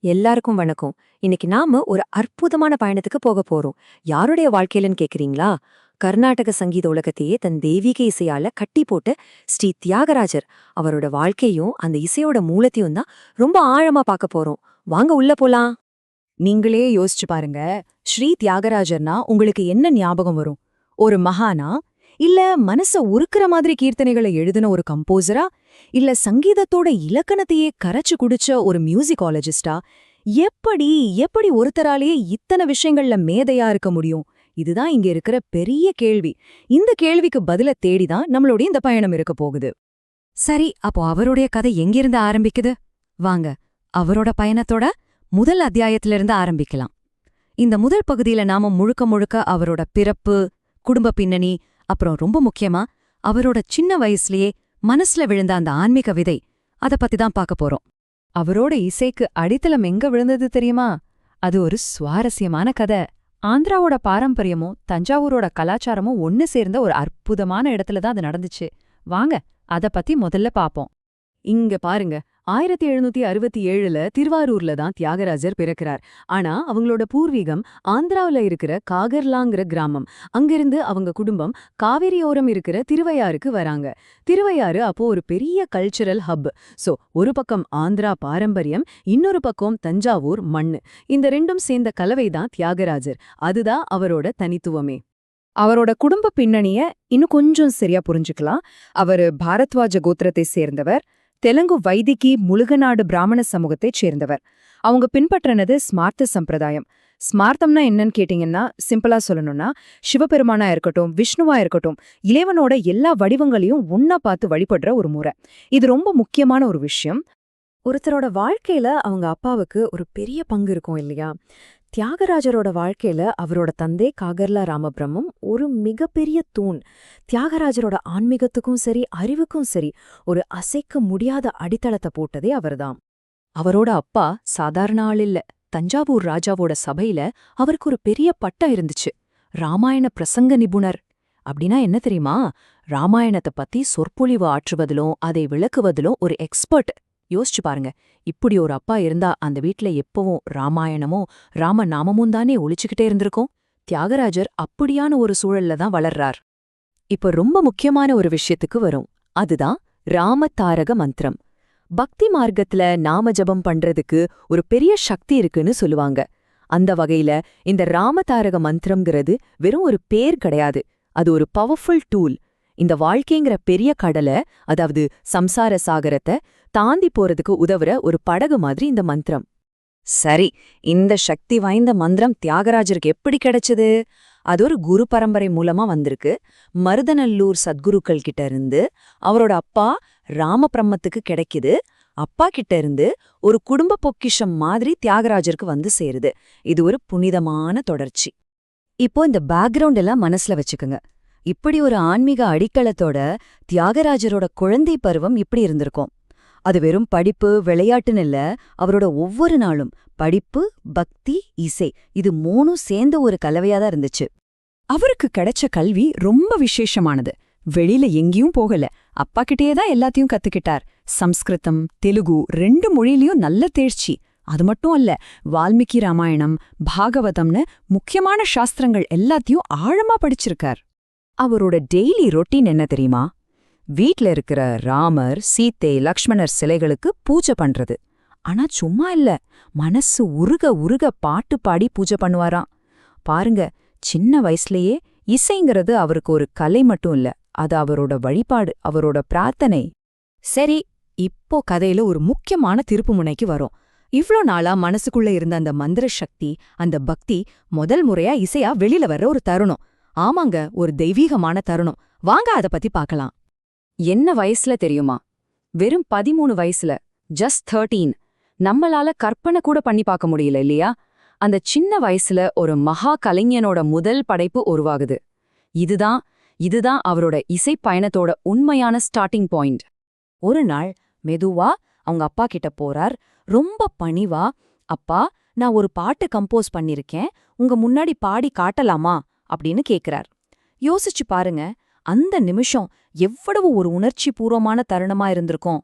எல்லாருக்கும் வணக்கம். இன்னைக்கு நாம ஒரு அற்புதமான பயணத்துக்கு போக போறோம். யாருடைய வாழ்க்கையிலன்னு கேக்குறீங்களா? கர்நாடக சங்கீத உலகத்தையே தன் தெய்வீக இசையால கட்டி போட்ட ஸ்ரீ தியாகராஜர். அவரோட வாழ்க்கையும் அந்த இசையோட மூலத்தையும் தான் ரொம்ப ஆழமா பார்க்க போறோம். வாங்க உள்ள போலாம். நீங்களே யோசிச்சு பாருங்க. ஸ்ரீ தியாகராஜர்னா உங்களுக்கு என்ன ஞாபகம் வரும்? ஒரு மகானா? இல்ல மனச உருக்குற மாதிரி கீர்த்தனைகளை எழுதின ஒரு கம்போசரா? இல்ல சங்கீதத்தோட இலக்கணத்தையே கரைச்சு குடிச்ச ஒரு மியூசிகாலஜிஸ்டா? எப்படி எப்படி ஒருத்தராலேயே இத்தனை விஷயங்கள்ல மேதையா இருக்க முடியும்? இதுதான் இங்க இருக்கிற பெரிய கேள்வி. இந்த கேள்விக்கு பதில தேடிதான் நம்மளுடைய இந்த பயணம் இருக்க போகுது. சரி, அப்போ அவருடைய கதை எங்கிருந்து ஆரம்பிக்குது? வாங்க, அவரோட பயணத்தோட முதல் அத்தியாயத்திலிருந்து ஆரம்பிக்கலாம். இந்த முதல் பகுதியில நாம முழுக்க முழுக்க அவரோட பிறப்பு, குடும்ப பின்னணி, அப்புறம் ரொம்ப முக்கியமா அவரோட சின்ன வயசுலயே மனசுல விழுந்த அந்த ஆன்மீக விதை, அத பத்தி தான் பார்க்க போறோம். அவரோட இசைக்கு அடித்தளம் எங்க விழுந்தது தெரியுமா? அது ஒரு சுவாரஸ்யமான கதை. ஆந்திராவோட பாரம்பரியமும் தஞ்சாவூரோட கலாச்சாரமும் ஒன்னு சேர்ந்த ஒரு அற்புதமான இடத்துல தான் அது நடந்துச்சு. வாங்க, அத பத்தி முதல்ல பாப்போம். இங்க பாருங்க, 1767ல திருவாரூர்ல தான் தியாகராஜர் பிறக்கிறார். ஆனா அவங்களோட பூர்வீகம் ஆந்திராவுல இருக்கிற காகர்லாங்கிற கிராமம். அங்கிருந்து அவங்க குடும்பம் காவிரியோரம் இருக்கிற திருவையாருக்கு வராங்க. திருவையாறு அப்போ ஒரு பெரிய கல்ச்சுரல் ஹப். சோ ஒரு பக்கம் ஆந்திரா பாரம்பரியம், இன்னொரு பக்கம் தஞ்சாவூர் மண்ணு. இந்த ரெண்டும் சேர்ந்த கலவைதான் தியாகராஜர். அதுதான் அவரோட தனித்துவமே. அவரோட குடும்ப பின்னணிய இன்னும் கொஞ்சம் சரியா புரிஞ்சுக்கலாம். அவரு பாரத்வாஜ கோத்திரத்தை சேர்ந்தவர். தெலுங்கு வைதிகி முழுகநாடு பிராமண சமூகத்தைச் சேர்ந்தவர். அவங்க பின்பற்றினது ஸ்மார்த்த சம்பிரதாயம். ஸ்மார்த்தம்னா என்னன்னு கேட்டீங்கன்னா, சிம்பிளா சொல்லணும்னா, சிவபெருமானா இருக்கட்டும், விஷ்ணுவா இருக்கட்டும், இறைவனோட எல்லா வடிவங்களையும் ஒன்னா பார்த்து வழிபடுற ஒரு முறை. இது ரொம்ப முக்கியமான ஒரு விஷயம். ஒருத்தரோட வாழ்க்கையில அவங்க அப்பாவுக்கு ஒரு பெரிய பங்கு இருக்கும் இல்லையா? தியாகராஜரோட வாழ்க்கையில அவரோட தந்தை காகர்லா ராமபிரம்மம் ஒரு மிகப்பெரிய தூண். தியாகராஜரோட ஆன்மீகத்துக்கும் சரி, அறிவுக்கும் சரி ஒரு அசைக்க முடியாத அடித்தளத்தை போட்டதே அவர்தான். அவரோட அப்பா சாதாரண ஆள் இல்ல. தஞ்சாவூர் ராஜாவோட சபையில அவருக்கு ஒரு பெரிய பட்டம் இருந்துச்சு. ராமாயண பிரசங்க நிபுணர். அப்படின்னா என்ன தெரியுமா? ராமாயணத்தை பத்தி சொற்பொழிவு ஆற்றுவதிலும் அதை விளக்குவதிலும் ஒரு எக்ஸ்பர்ட். யோசிச்சு பாருங்க, இப்படி ஒரு அப்பா இருந்தா அந்த வீட்ல எப்பவும் ராமாயணமும் ராமநாமமும் தானே ஒழிச்சுக்கிட்டே இருந்திருக்கும். தியாகராஜர் அப்படியான ஒரு சூழல்ல தான் வளர்றார். இப்ப ரொம்ப முக்கியமான ஒரு விஷயத்துக்கு வரும். அதுதான் ராமதாரக மந்திரம். பக்தி மார்க்கத்துல நாம ஜபம் பண்றதுக்கு ஒரு பெரிய சக்தி இருக்குன்னு சொல்லுவாங்க. அந்த வகையில இந்த ராமதாரக மந்திரம்ங்கிறது வெறும் ஒரு பேர் கிடையாது. அது ஒரு பவர்ஃபுல் டூல். இந்த வாழ்க்கைங்கிற பெரிய கடலை, அதாவது சம்சார சாகரத்தை தாண்டி போறதுக்கு உதவுற ஒரு படகு மாதிரி இந்த மந்திரம். சரி, இந்த சக்தி வாய்ந்த மந்திரம் தியாகராஜருக்கு எப்படி கிடைச்சது? அது ஒரு குரு பரம்பரை மூலமா வந்திருக்கு. மருதநல்லூர் சத்குருக்கள் கிட்ட இருந்து அவரோட அப்பா ராமபிரம்மத்துக்கு கிடைக்குது. அப்பா கிட்ட இருந்து ஒரு குடும்ப பொக்கிஷம் மாதிரி தியாகராஜருக்கு வந்து சேருது. இது ஒரு புனிதமான தொடர்ச்சி. இப்போ இந்த பேக்ரவுண்ட் எல்லாம் மனசுல வச்சுக்குங்க. இப்படி ஒரு ஆன்மீக அடித்தளத்தோட தியாகராஜரோட குழந்தை பருவம் இப்படி இருந்திருக்கும். அது வெறும் படிப்பு விளையாட்டுன்னு இல்ல, அவரோட ஒவ்வொரு நாளும் படிப்பு, பக்தி, இசை, இது மூணும் சேர்ந்த ஒரு கலவையாதான் இருந்துச்சு. அவருக்கு கிடைச்ச கல்வி ரொம்ப விசேஷமானது. வெளியில எங்கேயும் போகல, அப்பா கிட்டேதான் எல்லாத்தையும் கத்துக்கிட்டார். சம்ஸ்கிருதம், தெலுங்கு 2 மொழியிலயும் நல்ல தேர்ச்சி. அது மட்டும் அல்ல, வால்மீகி ராமாயணம், பாகவதம்னு முக்கியமான சாஸ்திரங்கள் எல்லாத்தையும் ஆழமா படிச்சிருக்கார். அவரோட டெய்லி ரொட்டீன் என்ன தெரியுமா? வீட்ல இருக்கிற ராமர், சீத்தை, லக்ஷ்மணர் சிலைகளுக்கு பூஜை பண்றது. ஆனா சும்மா இல்ல, மனசு உருக உருக பாட்டு பாடி பூஜை பண்ணுவாராம். பாருங்க, சின்ன வயசுலயே இசைங்கிறது அவருக்கு ஒரு கலை மட்டும் இல்ல, அது அவரோட வழிபாடு, அவரோட பிரார்த்தனை. சரி, இப்போ கதையில ஒரு முக்கியமான திருப்பு முனைக்கு வரும். இவ்ளோ நாளா மனசுக்குள்ள இருந்த அந்த மந்திர சக்தி, அந்த பக்தி முதல் முறையா இசையா வெளியில வர்ற ஒரு தருணம். ஆமாங்க, ஒரு தெய்வீகமான தருணம். வாங்க அத பத்தி பார்க்கலாம். என்ன வயசுல தெரியுமா? வெறும் 13 வயசுல, ஜஸ்ட் 13. நம்மளால கற்பனை கூட பண்ணி பார்க்க முடியல இல்லையா? அந்த சின்ன வயசுல ஒரு மகா கலைஞனோட முதல் படைப்பு உருவாகுது. இதுதான் அவரோட இசை பயணத்தோட உண்மையான ஸ்டார்டிங் பாயிண்ட். ஒரு நாள் மெதுவா அவங்க அப்பா கிட்ட போறார். ரொம்ப பணிவா, அப்பா, நான் ஒரு பாட்டு கம்போஸ் பண்ணிருக்கேன், உங்க முன்னாடி பாடி காட்டலாமா அப்படின்னு கேக்குறார். யோசிச்சு பாருங்க, அந்த நிமிஷம் எவ்வளவு ஒரு உணர்ச்சி பூர்வமான தருணமா இருந்திருக்கும்.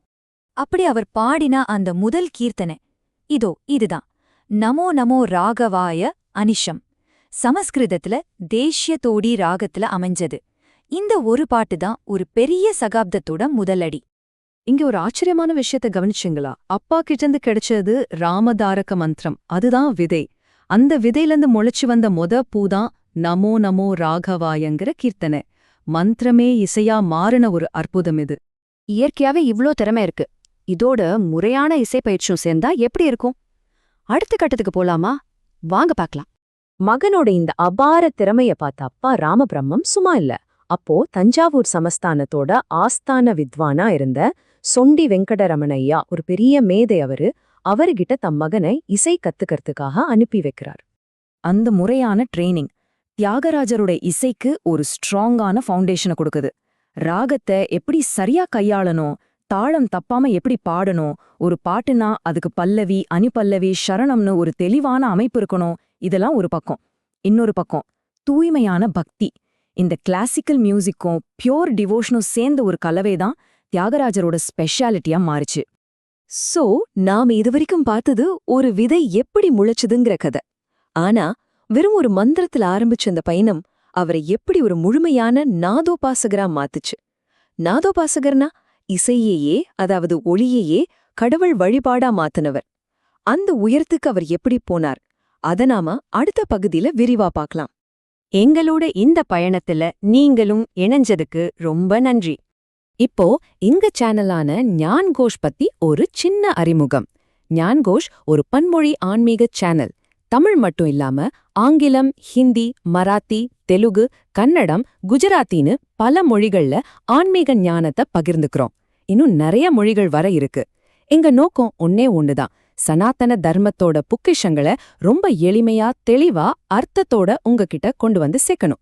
அப்படி அவர் பாடினா அந்த முதல் கீர்த்தனை, இதோ இதுதான். நமோ நமோ ராகவாய அனிஷம். சமஸ்கிருதத்துல தேஷ்ய தோடி ராகத்துல அமைஞ்சது. இந்த ஒரு பாட்டு தான் ஒரு பெரிய சகாப்தத்தோட முதலடி. இங்க ஒரு ஆச்சரியமான விஷயத்த கவனிச்சிங்களா? அப்பா கிட்டந்து கிடைச்சது ராமதாரக மந்திரம். அதுதான் விதை. அந்த விதையிலிருந்து முளைச்சு வந்த பூதான் நமோ நமோ ராகவாயங்கிற கீர்த்தனை. மந்திரமே இசையா மாறின ஒரு அற்புதம் இது. இயற்கையாவே இவ்ளோ திறமை இருக்கு. இதோட முறையான இசை பயிற்சியும் சேர்ந்தா எப்படி இருக்கும்? அடுத்த கட்டத்துக்கு போலாமா? வாங்க பார்க்கலாம். மகனோட இந்த அபார திறமைய பார்த்த அப்பா ராமபிரம்மம் சும்மா இல்ல. அப்போ தஞ்சாவூர் சமஸ்தானத்தோட ஆஸ்தான வித்வானா இருந்த சொண்டி வெங்கடரமணையா, ஒரு பெரிய மேதை அவர்கிட்ட தம் மகனை இசை கத்துக்கிறதுக்காக அனுப்பி வைக்கிறார். அந்த முறையான ட்ரெய்னிங் தியாகராஜரோட இசைக்கு ஒரு ஸ்ட்ராங்கான ஃபவுண்டேஷனை கொடுக்குது. ராகத்தை எப்படி சரியா கையாளணும், தாளம் தப்பாம எப்படி பாடணும், ஒரு பாட்டுனா அதுக்கு பல்லவி, அணிபல்லவி, சரணம்னு ஒரு தெளிவான அமைப்பு இருக்கணும். இதெல்லாம் ஒரு பக்கம். இன்னொரு பக்கம் தூய்மையான பக்தி. இந்த கிளாசிக்கல் மியூசிக்கும் பியோர் டிவோஷனும் சேர்ந்த ஒரு கலவைதான் தியாகராஜரோட ஸ்பெஷாலிட்டியா மாறுச்சு. சோ நாம இதுவரைக்கும் பார்த்தது ஒரு விதை எப்படி முளைச்சுதுங்கிற கதை. ஆனா வெறும் ஒரு மந்திரத்துல ஆரம்பிச்ச அந்த பயணம் அவரை எப்படி ஒரு முழுமையான நாதோபாசகரா மாத்துச்சு. நாதோபாசகர்னா இசையையே, அதாவது ஒளியையே கடவுள் வழிபாடா மாத்துனவர். அந்த உயரத்துக்கு அவர் எப்படி போனார், அத நாம அடுத்த பகுதியில விரிவா பார்க்கலாம். எங்களோட இந்த பயணத்துல நீங்களும் இணைஞ்சதுக்கு ரொம்ப நன்றி. இப்போ எங்க சேனலான ஞான் கோஷ் பத்தி ஒரு சின்ன அறிமுகம். ஞான் கோஷ் ஒரு பன்மொழி ஆன்மீக சேனல். தமிழ் மட்டும் இல்லாம ஆங்கிலம், ஹிந்தி, மராத்தி, தெலுங்கு, கன்னடம், குஜராத்தின்னு பல மொழிகள்ல ஆன்மீக ஞானத்தை பகிர்ந்துக்கிறோம். இன்னும் நிறைய மொழிகள் வர இருக்கு. எங்க நோக்கம் ஒன்னே ஒண்ணுதான், சனாதன தர்மத்தோட பொக்கிஷங்களை ரொம்ப எளிமையா, தெளிவா, அர்த்தத்தோட உங்ககிட்ட கொண்டு வந்து சேர்க்கணும்.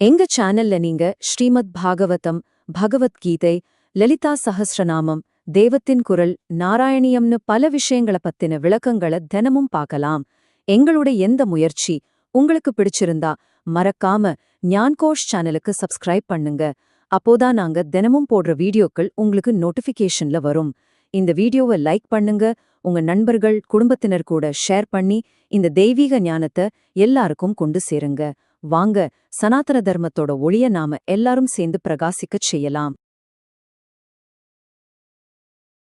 எங்க சேனல்ல நீங்க ஸ்ரீமத் பாகவதம், பகவத்கீதை, லலிதா சஹஸ்ரநாமம், தேவத்தின் குரல், நாராயணியம்னு பல விஷயங்களை பத்தின விளக்கங்களை தினமும் பார்க்கலாம். எங்களோட எந்த முயற்சி உங்களுக்கு பிடிச்சிருந்தா மறக்காம ஞான்கோஷ் சேனலுக்கு சப்ஸ்கிரைப் பண்ணுங்க. அப்போதான் நாங்க தினமும் போடுற வீடியோக்கள் உங்களுக்கு நோட்டிஃபிகேஷன்ல வரும். இந்த வீடியோவை லைக் பண்ணுங்க, உங்க நண்பர்கள், குடும்பத்தினர் கூட ஷேர் பண்ணி இந்த தெய்வீக ஞானத்தை எல்லாருக்கும் கொண்டு சேருங்க. வாங்க, சனாதன தர்மத்தோட ஒளிய நாம எல்லாரும் சேர்ந்து பிரகாசிக்கச் செய்யலாம்.